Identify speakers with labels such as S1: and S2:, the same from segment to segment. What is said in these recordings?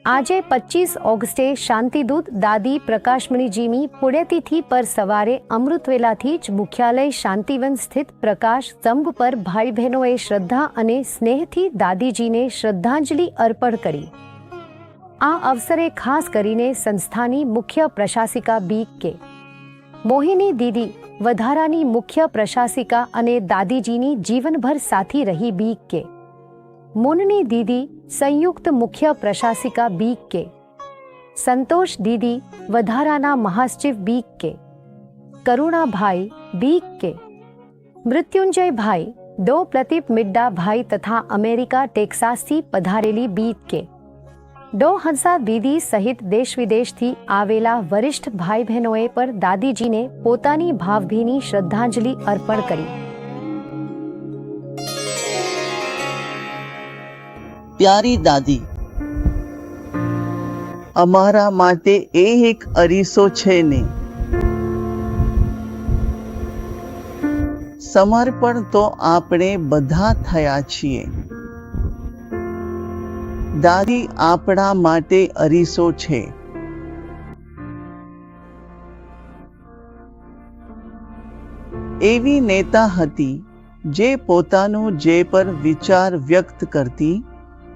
S1: આજે 25 ઓગસ્ટે શાંતિદૂત દાદી પ્રકાશમણીજીની પુણ્યતિથિ પર સવારે અમૃતવેલાથી જ મુખ્યાલય શાંતિવન સ્થિત પ્રકાશ સ્તંભ પર ભાઈ બહેનોએ શ્રદ્ધા અને સ્નેહથી દાદીજીને શ્રદ્ધાંજલિ અર્પણ કરી। આ અવસરે ખાસ કરીને સંસ્થાની મુખ્ય પ્રશાસિકા બી.કે. મોહિની દીદી, વધારાની મુખ્ય પ્રશાસિકા અને દાદીજીની જીવનભર સાથી રહી બી.કે. મુનની દીદી, સંયુક્ત મુખ્ય પ્રશાસિકા બી.કે. સંતોષ દીદી, વધારાના મહાસચિવ બી.કે. કરુણાભાઈ બી.કે. મૃત્યુંજયભાઈ, દો પ્રદીપ મિડ્ડાભાઈ તથા અમેરિકા ટેક્સાસથી પધારેલી બી.કે. ડો હંસા દીદી સહિત દેશ વિદેશથી આવેલા વરિષ્ઠ ભાઈ બહેનોએ પર દાદીજીને પોતાની ભાવભીની શ્રદ્ધાંજલિ અર્પણ કરી।
S2: પ્યારી દાદી, અમારા માટે એ એક અરીસો છે ને। સમર્પણ તો આપણે બધા થયા છીએ। દાદી આપણા માટે અરીસો છે। એવી નેતા હતી જે પોતાનું જે પર વિચાર વ્યક્ત કરતી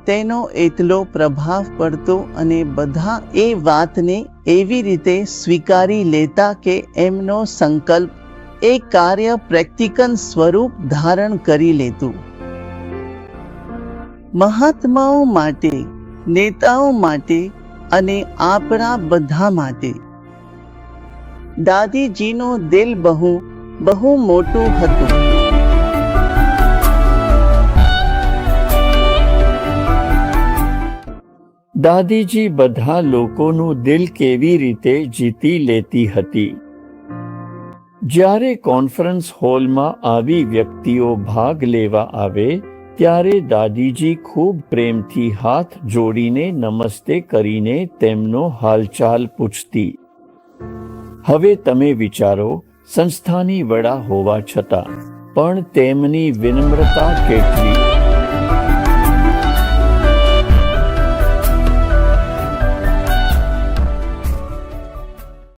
S2: તેનો એટલો પ્રભાવ પડતો અને બધા એ વાતને એવી રીતે સ્વીકારી લેતા કે એમનો સંકલ્પ એ કાર્ય પ્રેક્ટિકલ સ્વરૂપ ધારણ કરી લેતું। મહાત્માઓ માટે, નેતાઓ માટે અને આપણા બધા માટે દાદીજીનો દિલ બહુ મોટું હતું।
S3: દાદીજી બધા લોકોનું દિલ કેવી રીતે જીતી લેતી હતી। જ્યારે કોન્ફરન્સ હોલમાં આવી વ્યક્તિઓ ભાગ લેવા આવે ત્યારે દાદીજી ખૂબ પ્રેમથી હાથ જોડીને નમસ્તે કરીને તેમનો હાલચાલ પૂછતી। હવે તમે વિચારો, સંસ્થાની વડા હોવા છતાં પણ તેમની વિનમ્રતા કેટલી!